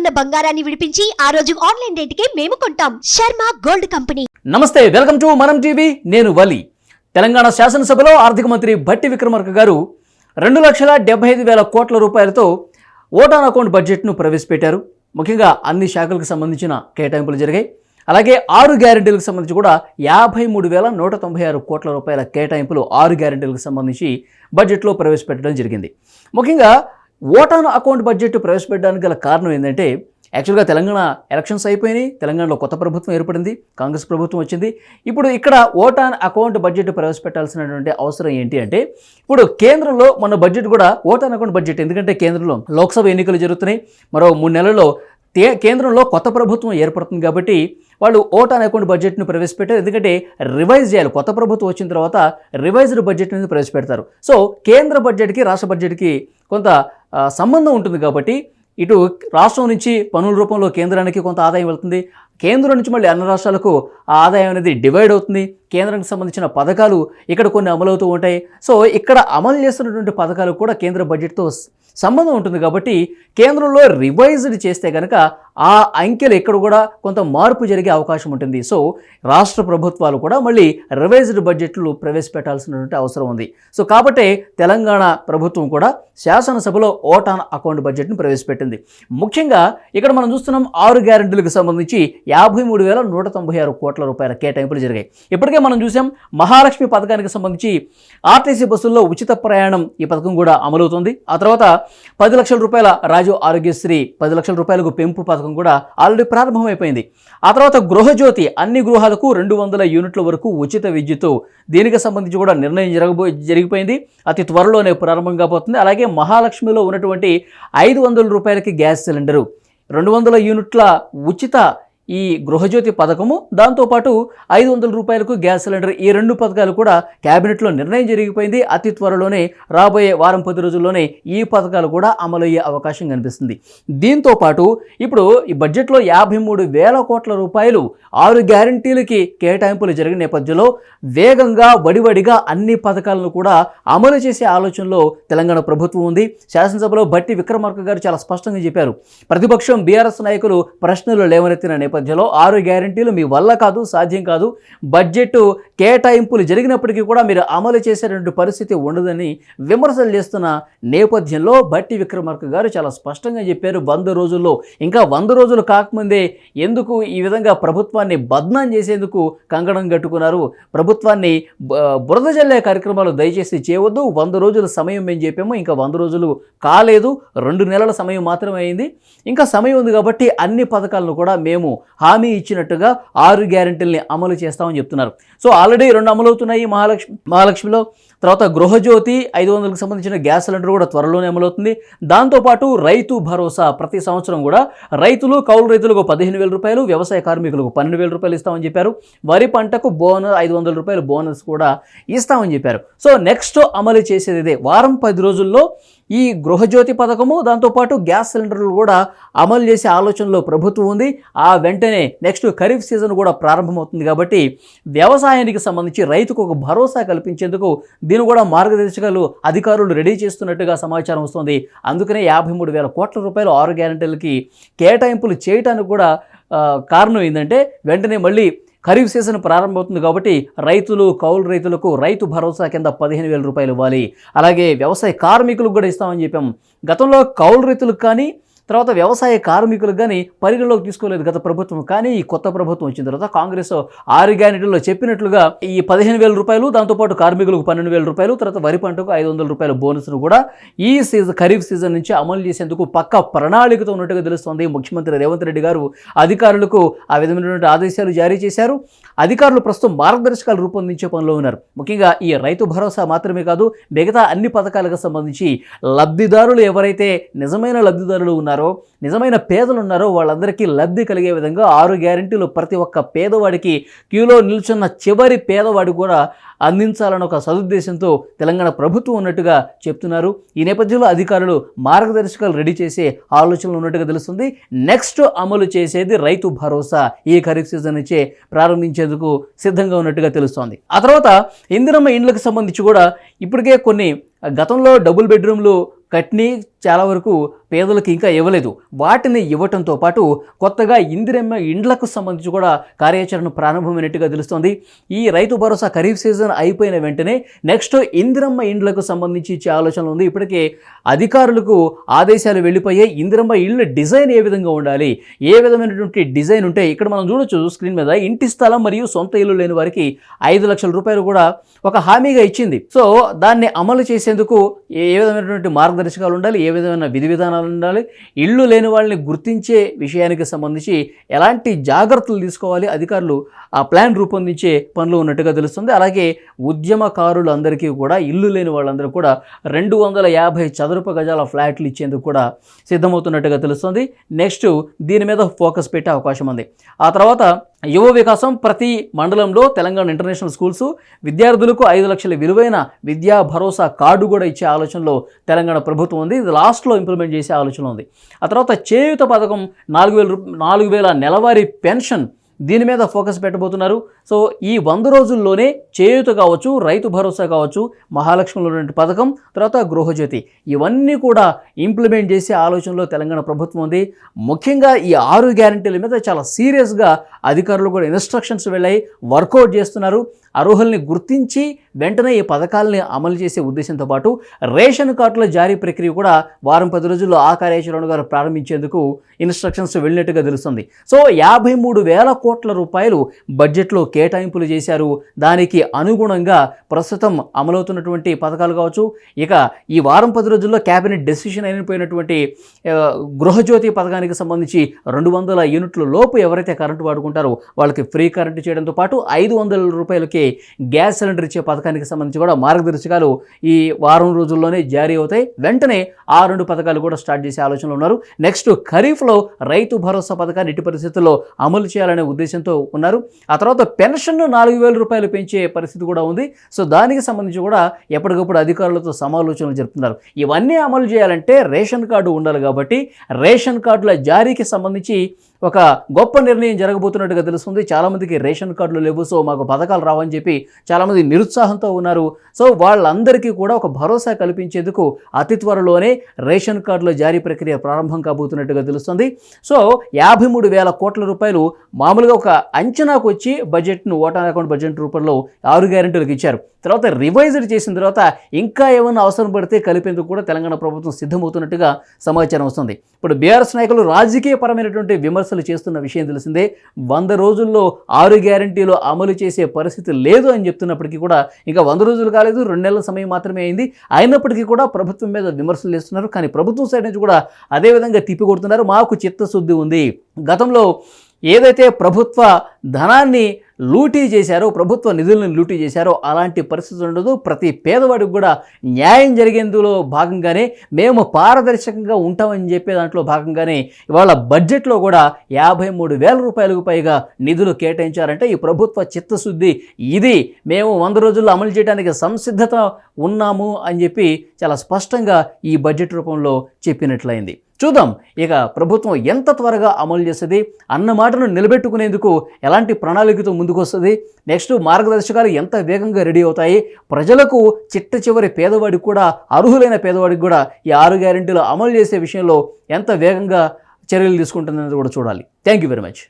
ఉన్న బంగారాన్ని విడిపించి ఆ రోజు ఆన్లైన్ రేటుకే మేము కొంటాం. Sharma gold company. నమస్తే, వెల్కమ్ టు మనం టీవీ. నేను వలి. తెలంగాణ శాసనసభలో ఆర్థిక మంత్రి భట్టి విక్రమార్క గారు 2,75,000 కోట్ల రూపాయలతో ఓట్ ఆన్ అకౌంట్ బడ్జెట్ను ప్రవేశపెట్టారు. ముఖ్యంగా అన్ని శాఖలకు సంబంధించిన కేటాయింపులు జరిగాయి. అలాగే 6 గ్యారెంటీలకు సంబంధించి కూడా 53,196 కోట్ల రూపాయల కేటాయింపులు 6 గ్యారెంటీలకు సంబంధించి బడ్జెట్లో ప్రవేశపెట్టడం జరిగింది. ముఖ్యంగా ఓట్ ఆన్ అకౌంట్ బడ్జెట్ ప్రవేశపెట్టడానికి గల కారణం ఏంటంటే, యాక్చువల్గా తెలంగాణ ఎలక్షన్స్ అయిపోయినాయి, తెలంగాణలో కొత్త ప్రభుత్వం ఏర్పడింది, కాంగ్రెస్ ప్రభుత్వం వచ్చింది. ఇప్పుడు ఇక్కడ ఓట్ ఆన్ అకౌంట్ బడ్జెట్ ప్రవేశపెట్టాల్సినటువంటి అవసరం ఏంటి అంటే, ఇప్పుడు కేంద్రంలో మన బడ్జెట్ కూడా ఓట్ ఆన్ అకౌంట్ బడ్జెట్, ఎందుకంటే కేంద్రంలో లోక్సభ ఎన్నికలు జరుగుతున్నాయి, మరో 3 నెలల్లో కేంద్రంలో కొత్త ప్రభుత్వం ఏర్పడుతుంది కాబట్టి వాళ్ళు ఓట్ ఆన్ అకౌంట్ బడ్జెట్ను ప్రవేశపెట్టారు. ఎందుకంటే రివైజ్ చేయాలి, కొత్త ప్రభుత్వం వచ్చిన తర్వాత రివైజ్డ్ బడ్జెట్ అనేది ప్రవేశపెడతారు. సో కేంద్ర బడ్జెట్కి రాష్ట్ర బడ్జెట్కి కొంత సంబంధం ఉంటుంది కాబట్టి ఇటు రాష్ట్రం నుంచి పన్నుల రూపంలో కేంద్రానికి కొంత ఆదాయం వెళ్తుంది, కేంద్రం నుంచి మళ్ళీ అన్ని రాష్ట్రాలకు ఆ ఆదాయం అనేది డివైడ్ అవుతుంది. కేంద్రానికి సంబంధించిన పథకాలు ఇక్కడ కొన్ని అమలవుతూ ఉంటాయి. సో ఇక్కడ అమలు చేస్తున్నటువంటి పథకాలు కూడా కేంద్ర బడ్జెట్తో సంబంధం ఉంటుంది కాబట్టి కేంద్రంలో రివైజ్డ్ చేస్తే కనుక ఆ అంకెలు ఎక్కడ కూడా కొంత మార్పు జరిగే అవకాశం ఉంటుంది. సో రాష్ట్ర ప్రభుత్వాలు కూడా మళ్ళీ రివైజ్డ్ బడ్జెట్లు ప్రవేశపెట్టాల్సినటువంటి అవసరం ఉంది. సో కాబట్టి తెలంగాణ ప్రభుత్వం కూడా శాసనసభలో ఓట్ ఆన్ అకౌంట్ బడ్జెట్ను ప్రవేశపెట్టింది. ముఖ్యంగా ఇక్కడ మనం చూస్తున్నాం 6 గ్యారెంటీలకు సంబంధించి 53,196 కోట్ల రూపాయల కేటాయింపులు జరిగాయి. ఇప్పటికే మనం చూసాం మహాలక్ష్మి పథకానికి సంబంధించి ఆర్టీసీ బస్సుల్లో ఉచిత ప్రయాణం ఈ పథకం కూడా అమలవుతుంది. ఆ తర్వాత 10 లక్షల రూపాయల రాజు ఆరోగ్యశ్రీ 10 లక్షల రూపాయలకు పెంపు పథకం కూడా ఆల్రెడీ ప్రారంభమైపోయింది. ఆ తర్వాత గృహజ్యోతి అన్ని గృహాలకు 200 యూనిట్ల వరకు ఉచిత విద్యుత్, దీనికి సంబంధించి కూడా నిర్ణయం జరిగిపోయింది, అతి త్వరలోనే ప్రారంభం కాబోతుంది. అలాగే మహాలక్ష్మిలో ఉన్నటువంటి 500 రూపాయలకి గ్యాస్ సిలిండరు, 200 యూనిట్ల ఉచిత ఈ గృహజ్యోతి పథకము, దాంతోపాటు 500 రూపాయలకు గ్యాస్ సిలిండర్, ఈ 2 పథకాలు కూడా క్యాబినెట్లో నిర్ణయం జరిగిపోయింది. అతి త్వరలోనే రాబోయే వారం 10 రోజుల్లోనే ఈ పథకాలు కూడా అమలయ్యే అవకాశం కనిపిస్తుంది. దీంతోపాటు ఇప్పుడు ఈ బడ్జెట్లో 53,000 కోట్ల రూపాయలు 6 గ్యారంటీలకి కేటాయింపులు జరిగిన నేపథ్యంలో వేగంగా వడివడిగా అన్ని పథకాలను కూడా అమలు చేసే ఆలోచనలో తెలంగాణ ప్రభుత్వం ఉంది. శాసనసభలో భట్టి విక్రమార్క గారు చాలా స్పష్టంగా చెప్పారు. ప్రతిపక్షం బీఆర్ఎస్ నాయకులు ప్రశ్నలు లేవనెత్తిన నేపథ్యంలో 6 గ్యారెంటీలు మీ వల్ల కాదు, సాధ్యం కాదు, బడ్జెట్ కేటాయింపులు జరిగినప్పటికీ కూడా మీరు అమలు చేసేటువంటి పరిస్థితి ఉండదని విమర్శలు చేస్తున్న నేపథ్యంలో భట్టి విక్రమార్క గారు చాలా స్పష్టంగా చెప్పారు. 100 రోజుల్లో, ఇంకా 100 రోజులు కాకముందే ఎందుకు ఈ విధంగా ప్రభుత్వాన్ని బద్నాం చేసేందుకు కంకణం కట్టుకున్నారు? ప్రభుత్వాన్ని బురద జల్లే కార్యక్రమాలు దయచేసి చేయవద్దు. 100 రోజుల సమయం మేము చెప్పాము, ఇంకా 100 రోజులు కాలేదు, 2 నెలల సమయం మాత్రమే అయింది, ఇంకా సమయం ఉంది కాబట్టి అన్ని పథకాలను కూడా మేము హామీ ఇచ్చినట్టుగా 6 గ్యారెంటీల్ని అమలు చేస్తామని చెప్తున్నారు. So already 2 అమలవుతున్నాయి మహాలక్ష్మిలో. తర్వాత గృహజ్యోతి 500కు సంబంధించిన గ్యాస్ సిలిండర్ కూడా త్వరలోనే అమలవుతుంది. దాంతోపాటు రైతు భరోసా ప్రతి సంవత్సరం కూడా రైతులు, కౌలు రైతులకు 15,000 రూపాయలు, వ్యవసాయ కార్మికులకు 12,000 రూపాయలు ఇస్తామని చెప్పారు. వరి పంటకు బోనస్ 500 రూపాయలు బోనస్ కూడా ఇస్తామని చెప్పారు. సో నెక్స్ట్ అమలు చేసేది ఇదే. వారం 10 రోజుల్లో ఈ గృహజ్యోతి పథకము, దాంతోపాటు గ్యాస్ సిలిండర్లు కూడా అమలు చేసే ఆలోచనలో ప్రభుత్వం ఉంది. ఆ వెంటనే నెక్స్ట్ ఖరీఫ్ సీజన్ కూడా ప్రారంభమవుతుంది కాబట్టి వ్యవసాయానికి సంబంధించి రైతుకు ఒక భరోసా కల్పించేందుకు దీన్ని కూడా మార్గదర్శకాలు అధికారులు రెడీ చేస్తున్నట్టుగా సమాచారం వస్తుంది. అందుకనే 53,000 కోట్ల రూపాయలు 6 గ్యారెంటీలకి కేటాయింపులు చేయడానికి కూడా కారణం ఏంటంటే, వెంటనే మళ్ళీ ఖరీఫ్ సీజన్ ప్రారంభమవుతుంది కాబట్టి రైతులు, కౌలు రైతులకు రైతు భరోసా కింద 15,000 రూపాయలు ఇవ్వాలి. అలాగే వ్యవసాయ కార్మికులకు కూడా ఇస్తామని చెప్పాం. గతంలో కౌలు రైతులకు కానీ తర్వాత వ్యవసాయ కార్మికులకు కానీ పరిగణలోకి తీసుకోలేదు గత ప్రభుత్వం. కానీ ఈ కొత్త ప్రభుత్వం వచ్చిన తర్వాత కాంగ్రెస్ 6 గ్యారెంటీల్లో చెప్పినట్లుగా ఈ 15,000 రూపాయలు, దాంతోపాటు కార్మికులకు 12,000 రూపాయలు, తర్వాత వరి పంటకు 500 రూపాయల బోనస్ను కూడా ఈ ఖరీఫ్ సీజన్ నుంచి అమలు చేసేందుకు పక్కా ప్రణాళికతో ఉన్నట్టుగా తెలుస్తోంది. ముఖ్యమంత్రి రేవంత్ రెడ్డి గారు అధికారులకు ఆ విధమైనటువంటి ఆదేశాలు జారీ చేశారు. అధికారులు ప్రస్తుతం మార్గదర్శకాలు రూపొందించే పనిలో ఉన్నారు. ముఖ్యంగా ఈ రైతు భరోసా మాత్రమే కాదు, మిగతా అన్ని పథకాలకు సంబంధించి లబ్ధిదారులు ఎవరైతే నిజమైన లబ్ధిదారులు ఉన్నారో, నిజమైన పేదలు ఉన్నారో వాళ్ళందరికీ లబ్ధి కలిగే విధంగా 6 గ్యారెంటీలు ప్రతి ఒక్క పేదవాడికి, క్యూలో నిల్చున్న చివరి పేదవాడికి కూడా అందించాలన్న ఒక సదుద్దేశంతో తెలంగాణ ప్రభుత్వం ఉన్నట్టుగా చెప్తున్నారు. ఈ నేపథ్యంలో అధికారులు మార్గదర్శకాలు రెడీ చేసే ఆలోచనలు ఉన్నట్టుగా తెలుస్తుంది. నెక్స్ట్ అమలు చేసేది రైతు భరోసా ఈ ఖరీఫ్ సీజన్ నుంచే ప్రారంభించేందుకు సిద్ధంగా ఉన్నట్టుగా తెలుస్తోంది. ఆ తర్వాత ఇందిరమ్మ ఇండ్లకు సంబంధించి కూడా ఇప్పటికే కొన్ని గతంలో డబుల్ బెడ్రూమ్లు కట్ని చాలా వరకు పేదలకు ఇంకా ఇవ్వలేదు. వాటిని ఇవ్వటంతో పాటు కొత్తగా ఇందిరమ్మ ఇండ్లకు సంబంధించి కూడా కార్యాచరణ ప్రారంభమైనట్టుగా తెలుస్తోంది. ఈ రైతు భరోసా ఖరీఫ్ సీజన్ అయిపోయిన వెంటనే నెక్స్ట్ ఇందిరమ్మ ఇండ్లకు సంబంధించి ఇచ్చే ఆలోచన ఉంది. ఇప్పటికే అధికారులకు ఆదేశాలు వెళ్ళిపోయాయి. ఇందిరమ్మ ఇళ్ళు డిజైన్ ఏ విధంగా ఉండాలి, ఏ విధమైనటువంటి డిజైన్ ఉంటే ఇక్కడ మనం చూడొచ్చు స్క్రీన్ మీద, ఇంటి స్థలం మరియు సొంత ఇల్లు లేని వారికి 5 లక్షల రూపాయలు కూడా ఒక హామీగా ఇచ్చింది. సో దాన్ని అమలు చేసేందుకు ఏ విధమైనటువంటి మార్గదర్శకాలు ఉండాలి, ఏ విధమైన విధి విధానాలు ఉండాలి, ఇళ్ళు లేని వాళ్ళని గుర్తించే విషయానికి సంబంధించి ఎలాంటి జాగ్రత్తలు తీసుకోవాలి, అధికారులు ఆ ప్లాన్ రూపొందించే పనులు ఉన్నట్టుగా తెలుస్తుంది. అలాగే ఉద్యమకారులందరికీ కూడా, ఇల్లు లేని వాళ్ళందరూ కూడా 250 చదరపు గజాల ఫ్లాట్లు ఇచ్చేందుకు కూడా సిద్ధమవుతున్నట్టుగా తెలుస్తుంది. నెక్స్ట్ దీని మీద ఫోకస్ పెట్టే అవకాశం ఉంది. ఆ తర్వాత యువ వికాసం, ప్రతి మండలంలో తెలంగాణ ఇంటర్నేషనల్ స్కూల్స్ విద్యార్థులకు 5 లక్షల విలువైన విద్యా భరోసా కార్డు కూడా ఇచ్చే ఆలోచనలో తెలంగాణ ప్రభుత్వం ఉంది. ఇది లాస్ట్లో ఇంప్లిమెంట్ చేసే ఆలోచన ఉంది. ఆ తర్వాత చేయూత పథకం, 4,000 నెలవారీ పెన్షన్, దీని మీద ఫోకస్ పెట్టబోతున్నారు. సో ఈ 100 రోజుల్లోనే చేయూత కావచ్చు, రైతు భరోసా కావచ్చు, మహాలక్ష్మిలో ఉన్నటువంటి పథకం, తర్వాత గృహజ్యోతి, ఇవన్నీ కూడా ఇంప్లిమెంట్ చేసే ఆలోచనలో తెలంగాణ ప్రభుత్వం ఉంది. ముఖ్యంగా ఈ 6 గ్యారెంటీల మీద చాలా సీరియస్గా అధికారులు కూడా ఇన్స్ట్రక్షన్స్ వెళ్ళాయి, వర్కౌట్ చేస్తున్నారు. అర్హుల్ని గుర్తించి వెంటనే ఈ పథకాలని అమలు చేసే ఉద్దేశంతో పాటు రేషన్ కార్డుల జారీ ప్రక్రియ కూడా వారం 10 రోజుల్లో ఆ కార్యాచరణ గారు ప్రారంభించేందుకు ఇన్స్ట్రక్షన్స్ వెళ్ళినట్టుగా తెలుస్తుంది. సో 53,000 కోట్ల రూపాయలు బడ్జెట్లో కేటాయింపులు చేశారు. దానికి అనుగుణంగా ప్రస్తుతం అమలవుతున్నటువంటి పథకాలు కావచ్చు, ఇక ఈ వారం 10 రోజుల్లో క్యాబినెట్ డెసిషన్ అయిపోయినటువంటి గృహజ్యోతి పథకానికి సంబంధించి 200 యూనిట్ల లోపు ఎవరైతే కరెంటు వాడుకుంటారో వాళ్ళకి ఫ్రీ కరెంటు చేయడంతో పాటు 500 రూపాయలకి గ్యాస్ సిలిండర్ ఇచ్చే పథకానికి సంబంధించి కూడా మార్గదర్శకాలు ఈ వారం రోజుల్లోనే జారీ అవుతాయి. వెంటనే ఆ 2 పథకాలు కూడా స్టార్ట్ చేసే ఆలోచనలో ఉన్నారు. నెక్స్ట్ ఖరీఫ్లో రైతు భరోసా పథకాన్ని ఎట్టి పరిస్థితుల్లో అమలు చేయాలనే ఉద్దేశంతో ఉన్నారు. ఆ తర్వాత పెన్షన్ను 4,000 రూపాయలు పెంచే పరిస్థితి కూడా ఉంది. సో దానికి సంబంధించి కూడా ఎప్పటికప్పుడు అధికారులతో సమాలోచనలు జరుపుతున్నారు. ఇవన్నీ అమలు చేయాలంటే రేషన్ కార్డు ఉండాలి. కాబట్టి రేషన్ కార్డుల జారీకి సంబంధించి ఒక గొప్ప నిర్ణయం జరగబోతున్నట్టుగా తెలుస్తుంది. చాలామందికి రేషన్ కార్డులు లేవు, సో మాకు పథకాలు రావని చెప్పి చాలామంది నిరుత్సాహంతో ఉన్నారు. సో వాళ్ళందరికీ కూడా ఒక భరోసా కల్పించేందుకు అతి త్వరలోనే రేషన్ కార్డుల జారీ ప్రక్రియ ప్రారంభం కాబోతున్నట్టుగా తెలుస్తుంది. సో 53,000 కోట్ల రూపాయలు మామూలుగా ఒక అంచనాకు వచ్చి బడ్జెట్ను ఓటాన్ అకౌంట్ బడ్జెట్ రూపంలో 6 గ్యారెంటీలకు ఇచ్చారు. తర్వాత రివైజ్డ్ చేసిన తర్వాత ఇంకా ఏమైనా అవసరం పడితే కలిపేందుకు కూడా తెలంగాణ ప్రభుత్వం సిద్ధమవుతున్నట్టుగా సమాచారం వస్తుంది. ఇప్పుడు బీఆర్ఎస్ నాయకులు రాజకీయపరమైనటువంటి విమర్శలు చేస్తున్న విషయం తెలిసిందే. 100 రోజుల్లో 6 గ్యారెంటీలు అమలు చేసే పరిస్థితి లేదు అని చెప్తున్నప్పటికీ కూడా ఇంకా 100 రోజులు కాలేదు, 2 నెలల సమయం మాత్రమే అయింది. అయినప్పటికీ కూడా ప్రభుత్వం మీద విమర్శలు చేస్తున్నారు. కానీ ప్రభుత్వం సైడ్ నుంచి కూడా అదేవిధంగా తిప్పికొడుతున్నారు. మాకు చిత్తశుద్ధి ఉంది. గతంలో ఏదైతే ప్రభుత్వ ధనాన్ని లూటీ చేశారో, ప్రభుత్వ నిధులను లూటీ చేశారో అలాంటి పరిస్థితి ఉండదు. ప్రతి పేదవాడికి కూడా న్యాయం జరిగేందులో భాగంగానే మేము పారదర్శకంగా ఉంటామని చెప్పే దాంట్లో భాగంగానే ఇవాళ బడ్జెట్లో కూడా 53,000 రూపాయలకు పైగా నిధులు కేటాయించారంటే ఈ ప్రభుత్వ చిత్తశుద్ధి ఇది. మేము 100 రోజుల్లో అమలు చేయడానికి సంసిద్ధత ఉన్నాము అని చెప్పి చాలా స్పష్టంగా ఈ బడ్జెట్ రూపంలో చెప్పినట్లయింది. చూద్దాం ఇక ప్రభుత్వం ఎంత త్వరగా అమలు చేస్తుంది, అన్న మాటను నిలబెట్టుకునేందుకు ఎలాంటి ప్రణాళికతో ముందుకు వస్తుంది, నెక్స్ట్ మార్గదర్శకాలు ఎంత వేగంగా రెడీ అవుతాయి, ప్రజలకు చిట్ట చివరి పేదవాడికి కూడా, అర్హులైన పేదవాడికి కూడా ఈ 6 గ్యారెంటీలు అమలు చేసే విషయంలో ఎంత వేగంగా చర్యలు తీసుకుంటుందనేది కూడా చూడాలి. Thank you very much.